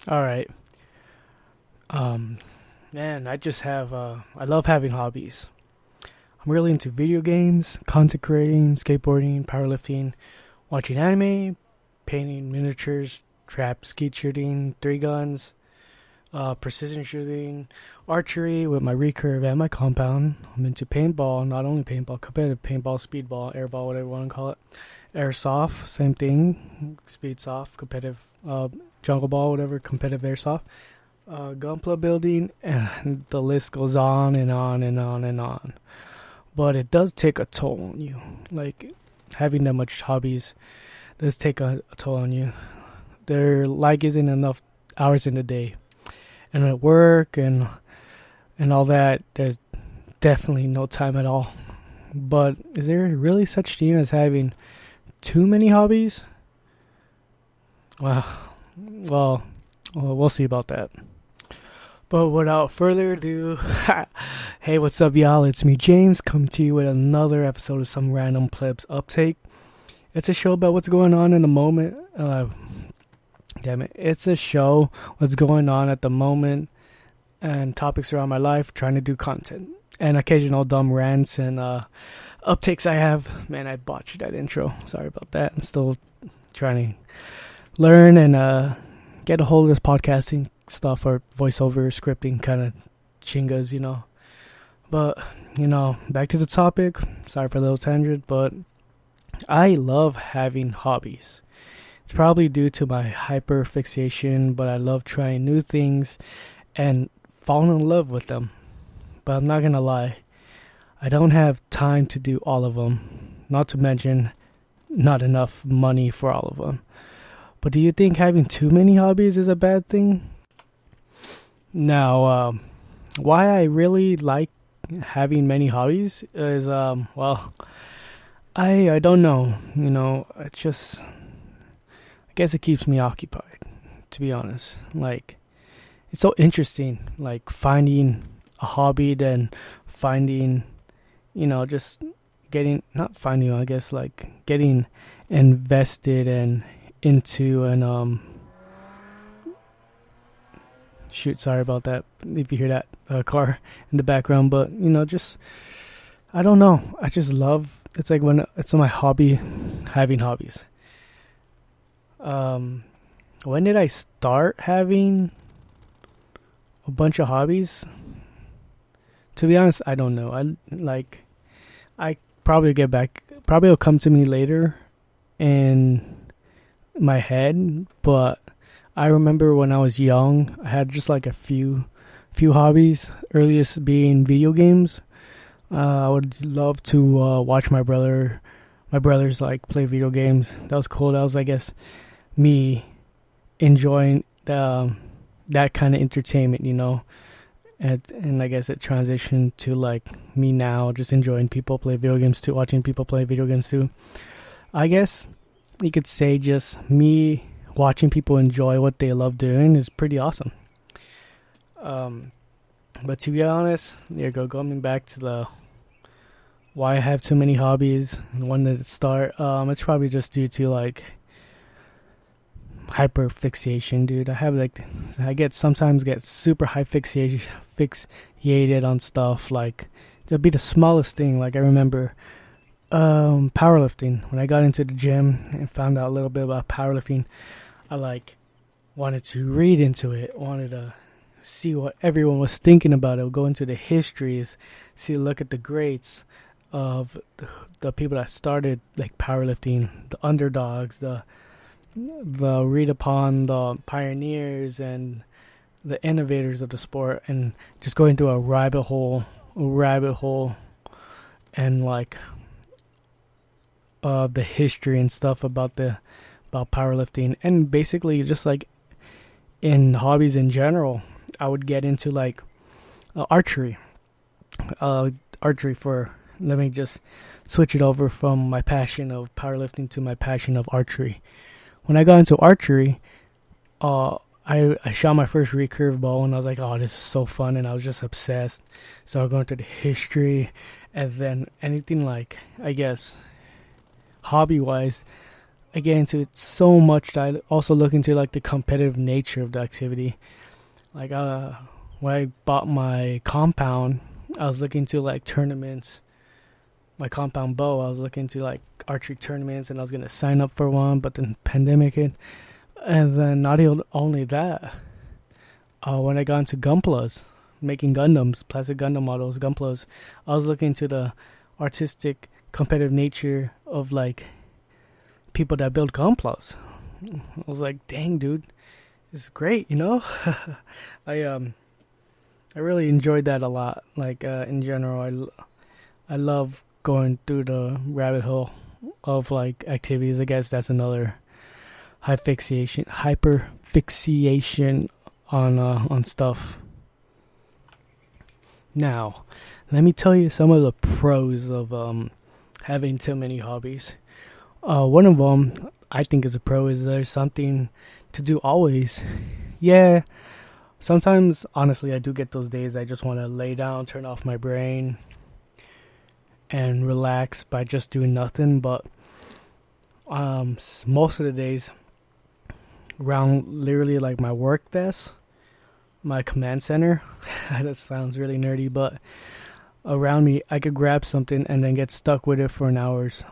All right. Um, Man, I love having hobbies. I'm really into video games, content creating, skateboarding, powerlifting, watching anime, painting miniatures, trap, skeet shooting, three guns, precision shooting, archery with my recurve and my compound. I'm into paintball, not only paintball, competitive paintball, speedball, airball, whatever you want to call it. Airsoft, same thing. Speed soft, competitive jungle ball, whatever, competitive airsoft. Gunpla building, and the list goes on and on and on and on. But it does take a toll on you. Like, having that much hobbies does take a toll on you. There like isn't enough hours in the day, and at work and all that, there's definitely no time at all. But is there really such thing as having too many hobbies? Well, well, we'll see about that. But without further ado, hey, what's up, y'all? It's me, James, coming to you with another episode of Some Random Plebs Uptake. It's a show about what's going on in the moment. Damn it. It's a show what's going on at the moment and topics around my life, trying to do content. And occasional dumb rants and uptakes I have. Man, I botched that intro. Sorry about that. I'm still trying to learn and get a hold of this podcasting stuff or voiceover scripting kind of chingas, But, back to the topic. Sorry for a little tangent, but I love having hobbies. It's probably due to my hyper fixation, but I love trying new things and falling in love with them. But I'm not going to lie, I don't have time to do all of them, not to mention not enough money for all of them. But do you think having too many hobbies is a bad thing? Now, why I really like having many hobbies is, I don't know. It's just, I guess it keeps me occupied, to be honest. Like, it's so interesting, like, finding a hobby, then finding, just getting, not finding, I guess, like, getting invested and into and shoot, sorry about that if you hear that car in the background, but just, I don't know, I just love, it's like when it's my hobby, having hobbies. When did I start having a bunch of hobbies? To be honest, I don't know. I probably will come to me later in my head, but I remember when I was young, I had just like a few hobbies. Earliest being video games. I would love to watch my brothers like play video games. That was cool. That was, I guess, me enjoying that kind of entertainment, and I guess it transitioned to like me now just enjoying people play video games too, watching people play video games too. I guess you could say just me watching people enjoy what they love doing is pretty awesome. But to be honest, going back to the why I have too many hobbies and when did it start, it's probably just due to like hyper fixation, dude. Sometimes get super high fixated on stuff. Like, it'll be the smallest thing. Like, I remember powerlifting. When I got into the gym and found out a little bit about powerlifting, I like wanted to read into it, wanted to see what everyone was thinking about it, go into the histories, look at the greats of the people that started like powerlifting, the underdogs, the read upon the pioneers and the innovators of the sport, and just go into a rabbit hole and like the history and stuff about powerlifting, and basically just like in hobbies in general. I would get into like archery for, let me just switch it over from my passion of powerlifting to my passion of archery. When I got into archery, I shot my first recurve bow, and I was like, oh, this is so fun, and I was just obsessed. So I go into the history, and then anything like, I guess, hobby-wise, I get into it so much that I also look into like the competitive nature of the activity. Like when I bought my compound, I was looking to like tournaments. My compound bow, I was looking to like archery tournaments, and I was gonna sign up for one, but then pandemic hit. And then not only that, when I got into Gunplas, making Gundams, plastic Gundam models, Gunplas, I was looking to the artistic, competitive nature of like people that build Gunplas. I was like, dang, dude, it's great, you know. I really enjoyed that a lot. Like in general, I love going through the rabbit hole of like activities. I guess that's another hyper fixation on stuff. Now, let me tell you some of the pros of having too many hobbies. One of them I think is a pro is there's something to do always. Yeah, sometimes honestly I do get those days I just want to lay down, turn off my brain, and relax by just doing nothing. But most of the days around literally like my work desk, my command center, that sounds really nerdy, but around me I could grab something and then get stuck with it for an hours.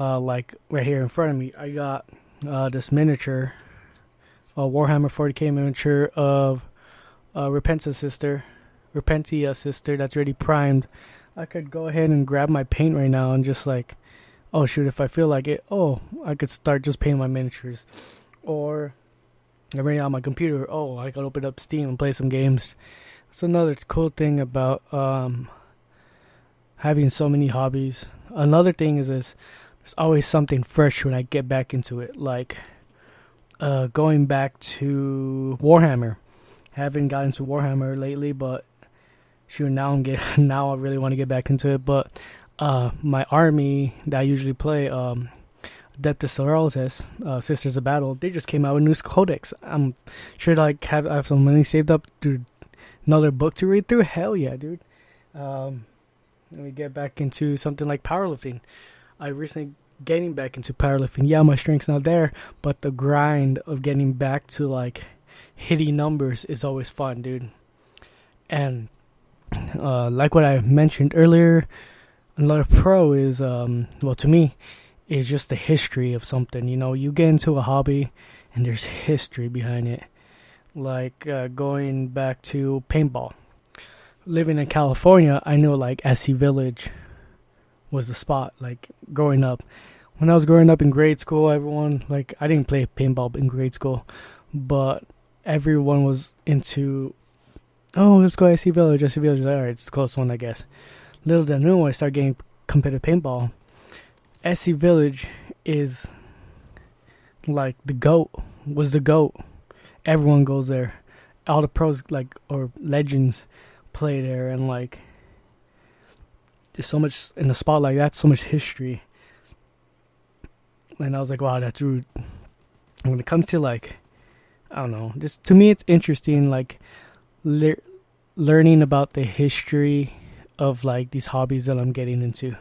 Like right here in front of me, I got this miniature, a Warhammer 40k miniature of Repentia sister that's already primed. I could go ahead and grab my paint right now and just like, oh shoot, if I feel like it, I could start just painting my miniatures. Or I'm right on my computer, I could open up Steam and play some games. That's another cool thing about having so many hobbies. Another thing is there's always something fresh when I get back into it. Like going back to Warhammer. Haven't gotten into Warhammer lately, but sure, now I really want to get back into it. But my army that I usually play, Adeptus Sororitas, Sisters of Battle, they just came out with a new codex. I'm sure like I have some money saved up to another book to read through. Hell yeah, dude. Let me get back into something like powerlifting. I recently getting back into powerlifting. Yeah, my strength's not there, but the grind of getting back to like hitting numbers is always fun, dude. And like what I mentioned earlier, another pro is to me is just the history of something. You know, you get into a hobby and there's history behind it. Like going back to paintball. Living in California, I know like SC Village was the spot. Like growing up, when I was growing up in grade school, everyone like I didn't play paintball in grade school, but everyone was into, let's go SC Village. SC Village, alright, it's the closest one, I guess. Little did I know, when I started getting competitive paintball, SC Village is like the GOAT. Was the GOAT. Everyone goes there. All the pros like or legends play there, and like there's so much in a spot like that, so much history. And I was like, wow, that's rude. And when it comes to like, I don't know, just to me it's interesting, like learning about the history of like these hobbies that I'm getting into.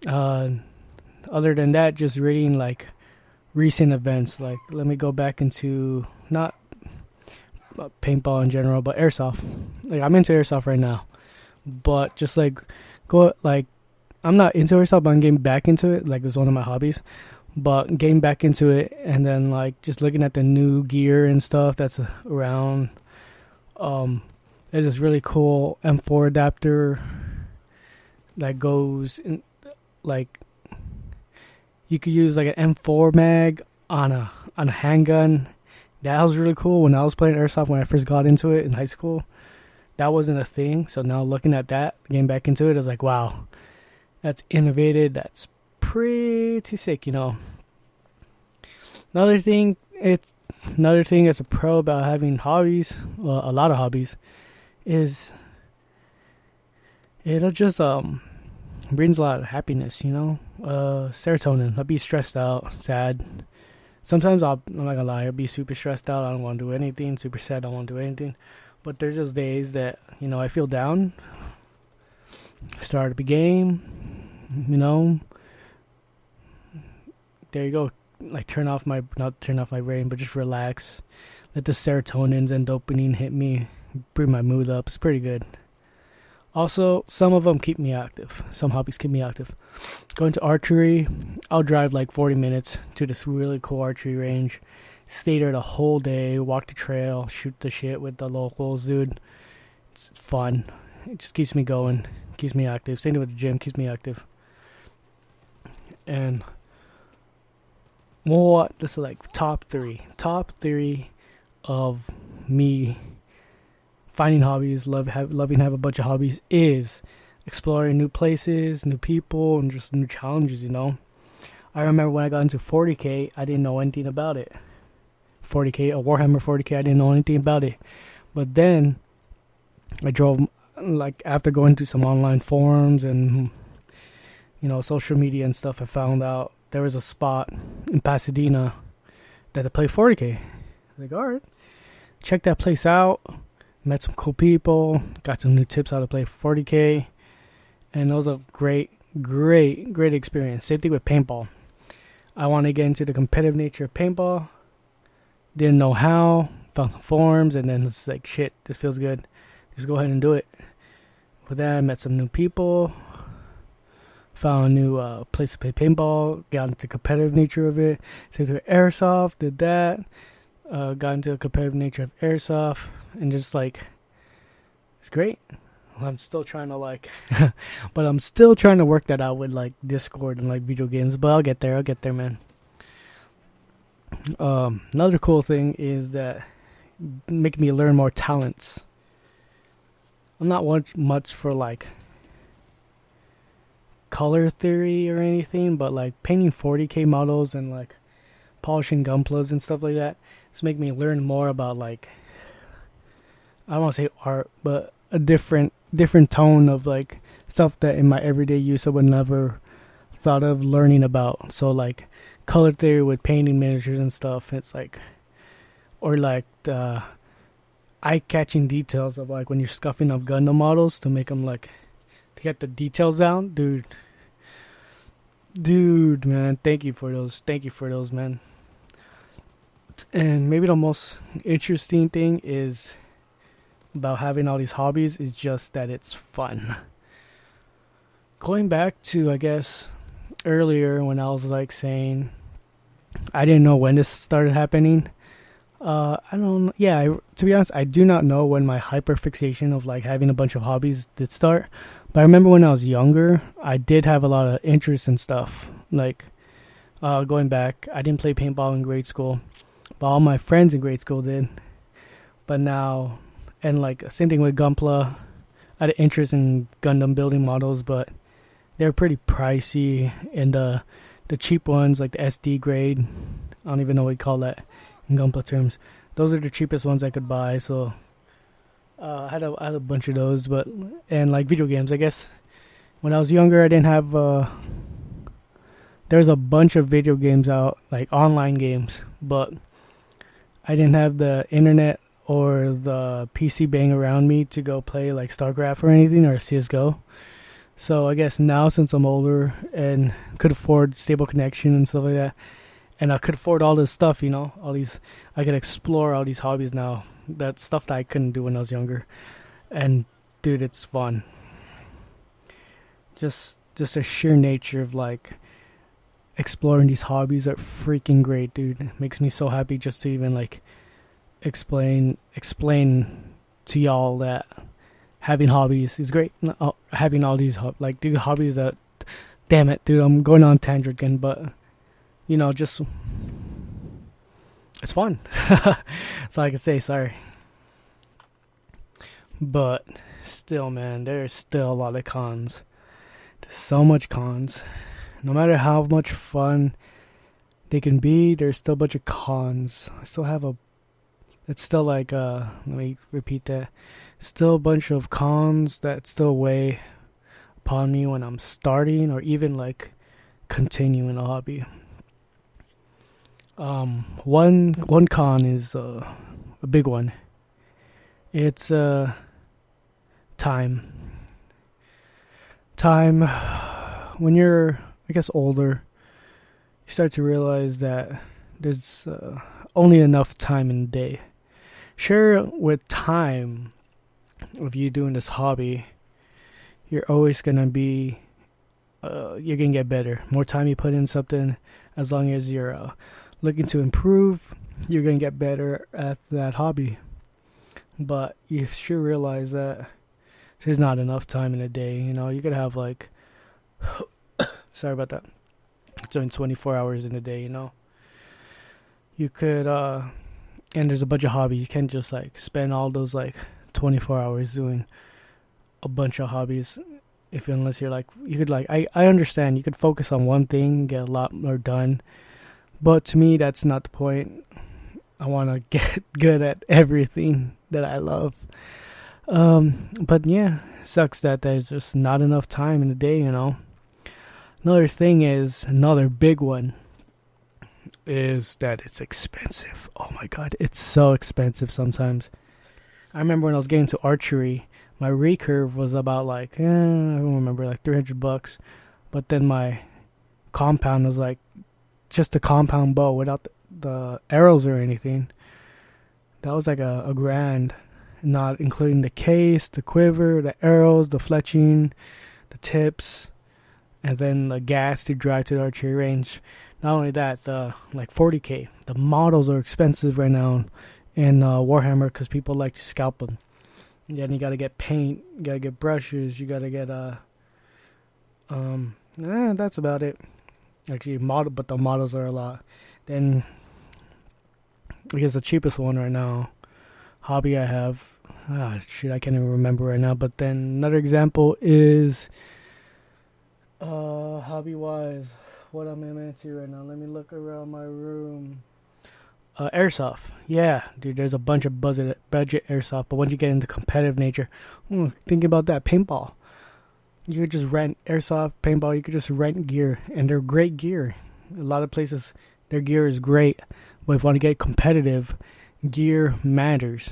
Other than that, just reading like recent events. Like let me go back into not paintball in general, but airsoft. Like I'm into airsoft right now, but just like I'm not into airsoft, but I'm getting back into it. Like it's one of my hobbies, but getting back into it, and then like just looking at the new gear and stuff that's around. There's this really cool M4 adapter that goes in, like you could use like an M4 mag on a handgun. That was really cool when I was playing airsoft when I first got into it in high school. That wasn't a thing. So now looking at that, getting back into it, I was like, wow, that's innovative. That's pretty sick, you know. Another thing that's a pro about having hobbies, well, a lot of hobbies, is it'll just brings a lot of happiness, you know. Serotonin. I'll be stressed out, sad. Sometimes I'm not gonna lie, I'll be super stressed out. I don't want to do anything. Super sad. I don't want to do anything. But there's just days that, you know, I feel down. Start up a game, you know. there you go. Like not turn off my brain, but just relax. Let the serotonins and dopamine hit me, bring my mood up. It's pretty good. Also, some of them keep me active. Some hobbies keep me active. Going to archery, I'll drive like 40 minutes to this really cool archery range. Stay there the whole day, walk the trail, shoot the shit with the locals, dude. It's fun. It just keeps me going, keeps me active. Same thing with the gym, keeps me active. And what? This is like top three of me finding hobbies, loving have a bunch of hobbies is exploring new places, new people, and just new challenges, you know. I remember when I got into 40K, I didn't know anything about it. 40K, a Warhammer 40K, I didn't know anything about it. But then I drove, like, after going to some online forums and, you know, social media and stuff, I found out there was a spot in Pasadena that they play 40K. I was like, alright, check that place out. Met some cool people, got some new tips how to play 40K, and it was a great experience. Same thing with paintball. I want to get into the competitive nature of paintball. Didn't know how, found some forums, and then it's like, shit, this feels good. Just go ahead and do it. With that, I met some new people, found a new place to play paintball, got into the competitive nature of it. Same with airsoft, did that. Got into the competitive nature of airsoft, and just like, it's great. I'm still trying to but I'm still trying to work that out with like Discord and like video games, but I'll get there, man. Another cool thing is that making me learn more talents. I'm not much for like color theory or anything, but like painting 40K models and like polishing gunplas and stuff like that. It's make me learn more about like, I don't want to say art, but a different tone of like stuff that in my everyday use I would never thought of learning about. So like color theory with painting miniatures and stuff. It's like, or like the eye-catching details of like when you're scuffing up Gundam models to make them like, to get the details down, dude, man. Thank you for those, man. And maybe the most interesting thing is about having all these hobbies is just that it's fun. Going back to, I guess, earlier when I was like saying I didn't know when this started happening. To be honest, I do not know when my hyperfixation of like having a bunch of hobbies did start. But I remember when I was younger, I did have a lot of interest in stuff. Like, going back, I didn't play paintball in grade school, but all my friends in grade school did. But now, and like same thing with Gunpla, I had an interest in Gundam building models, but they're pretty pricey. And the cheap ones, like the SD grade, I don't even know what you call that in Gunpla terms. Those are the cheapest ones I could buy. So I had a bunch of those. And like video games, I guess when I was younger, I didn't have. There's a bunch of video games out, like online games, but I didn't have the internet or the PC bang around me to go play like StarCraft or anything, or CSGO. So I guess now, since I'm older and could afford stable connection and stuff like that, and I could afford all this stuff, you know, I could explore all these hobbies now. That's stuff that I couldn't do when I was younger. And dude, it's fun. Just a sheer nature of like exploring these hobbies are freaking great, dude. It makes me so happy just to even like explain to y'all that having hobbies is great. Having all these hobbies that, damn it, dude, I'm going on tangent again, but you know, just it's fun. That's all I can say. Sorry, but still, man, there's still a lot of cons. There's so much cons. No matter how much fun they can be, there's still a bunch of cons. It's still like, let me repeat that. Still a bunch of cons that still weigh upon me when I'm starting or even like continuing a hobby. One con is a big one. It's time. Time when you're, I guess, older, you start to realize that there's only enough time in the day. Sure, with time of you doing this hobby, you're always gonna be you're gonna get better. More time you put in something, as long as you're looking to improve, you're gonna get better at that hobby. But you should realize that there's not enough time in a day. You know, you could have like sorry about that. It's only 24 hours in a day. You know, you could and there's a bunch of hobbies. You can't just like spend all those like 24 hours doing a bunch of hobbies. Unless you're like, you could like, I understand you could focus on one thing, get a lot more done, but to me that's not the point. I want to get good at everything that I love. But yeah, sucks that there's just not enough time in the day, you know. Another big one is that it's expensive. Oh my god, it's so expensive sometimes. I remember when I was getting to archery, my recurve was about like, I don't remember, like $300. But then my compound was like just a compound bow without the arrows or anything. That was like a grand, not including the case, the quiver, the arrows, the fletching, the tips, and then the gas to drive to the archery range. Not only that, the like 40K. The models are expensive right now in Warhammer because people like to scalp them. Yeah, and you gotta get paint, you gotta get brushes, you gotta get that's about it. Actually, but the models are a lot. Then I guess the cheapest one right now, hobby I have, I can't even remember right now. But then another example is hobby wise, what am I into right now? Let me look around my room. Airsoft. Yeah, dude, there's a bunch of budget airsoft, but once you get into competitive nature, think about that. Paintball. You could just rent airsoft, paintball, you could just rent gear, and they're great gear. A lot of places, their gear is great, but if you want to get competitive, gear matters.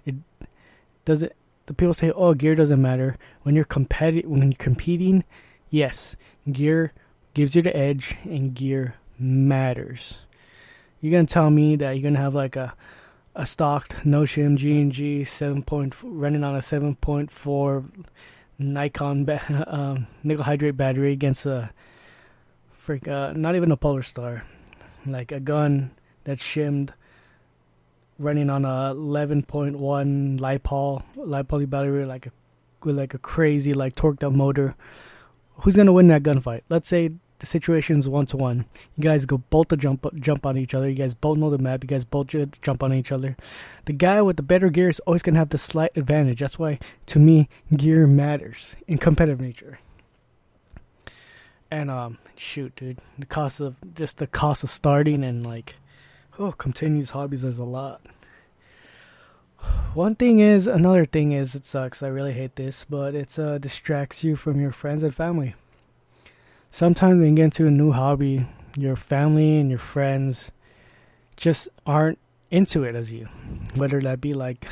It doesn't. The people say, "Oh, gear doesn't matter." When you're competing, yes, gear gives you the edge, and gear matters. You're gonna tell me that you're gonna have like a stocked no shim G&G running on a 7.4 Nikon nickel hydrate battery against a not even a Polar Star, like a gun that's shimmed, running on a 11.1 LiPo battery, with like a crazy like torqued up motor. Who's gonna win that gunfight? Let's say the situation is 1-to-1. You guys go both to jump on each other. You guys both know the map. You guys both jump on each other. The guy with the better gear is always gonna have the slight advantage. That's why, to me, gear matters in competitive nature. And shoot, dude, the cost of starting and like, continuous hobbies. There's a lot. Another thing is, it sucks. I really hate this, but it distracts you from your friends and family. Sometimes when you get into a new hobby, your family and your friends just aren't into it as you. Whether that be like,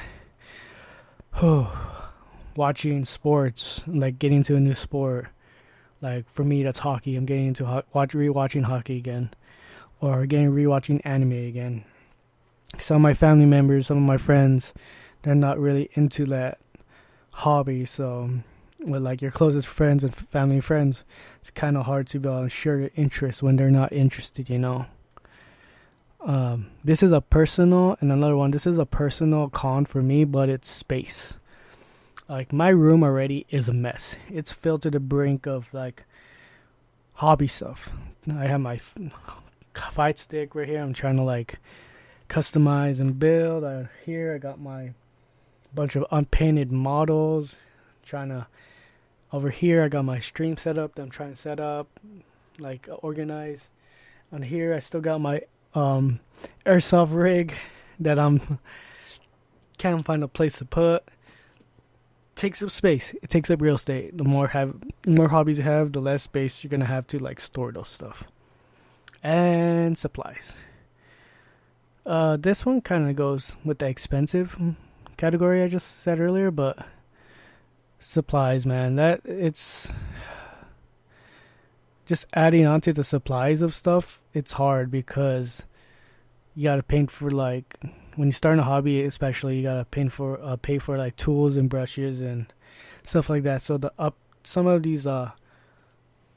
watching sports, like getting into a new sport. Like for me, that's hockey. I'm getting into rewatching hockey again, or rewatching anime again. Some of my family members, some of my friends, they're not really into that hobby. So with like your closest friends and family friends, it's kind of hard to be able to share your interest when they're not interested, you know. This is a personal con for me, but it's space. Like my room already is a mess. It's filled to the brink of like hobby stuff. I have my fight stick right here. I'm trying to like customize and build. Here I got my bunch of unpainted models. Over here I got my stream set up that I'm trying to set up, like organize. On here I still got my airsoft rig that I'm can't find a place to put. Takes up space. It takes up real estate. The more hobbies you have, the less space you're gonna have to like store those stuff. And supplies. This one kind of goes with the expensive category I just said earlier, but supplies, man, just adding on to the supplies of stuff, it's hard because you gotta pay for like when you start a hobby, especially you gotta pay for like tools and brushes and stuff like that. So some of these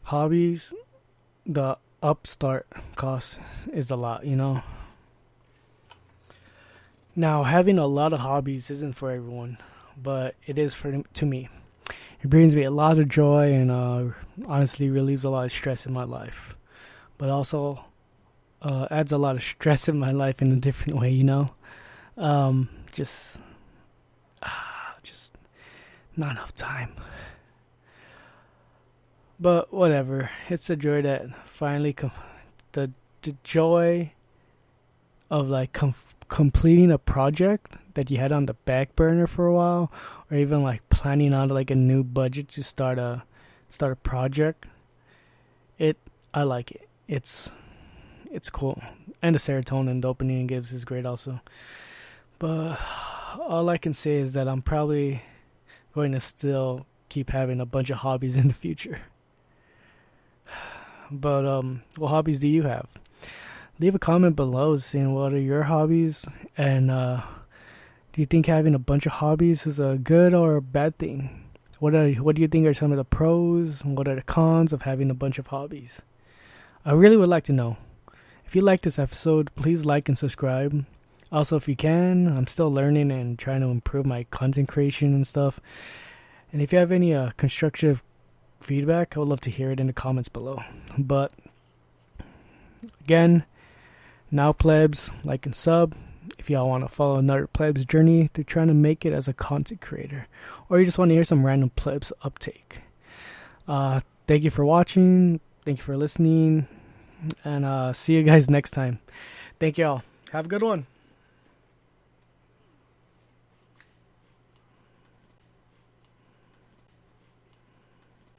hobbies, the upstart cost is a lot, you know. Now, having a lot of hobbies isn't for everyone, but it is to me. It brings me a lot of joy and honestly relieves a lot of stress in my life, but also adds a lot of stress in my life in a different way, you know. Just not enough time. But whatever, it's a joy that finally the joy of like completing a project that you had on the back burner for a while, or even like planning on like a new budget to start a project. I like it. It's cool, and the serotonin dopamine it gives is great also. But all I can say is that I'm probably going to still keep having a bunch of hobbies in the future. But what hobbies do you have? Leave a comment below saying what are your hobbies, and do you think having a bunch of hobbies is a good or a bad thing? What do you think are some of the pros and what are the cons of having a bunch of hobbies? I really would like to know. If you like this episode, please like and subscribe. Also, if you can, I'm still learning and trying to improve my content creation and stuff. And if you have any constructive feedback, I would love to hear it in the comments below. But again, now plebs, like and sub if y'all want to follow another pleb's journey to trying to make it as a content creator, or you just want to hear some random plebs uptake. Thank you for watching, thank you for listening, and see you guys next time. Thank y'all. Have a good one.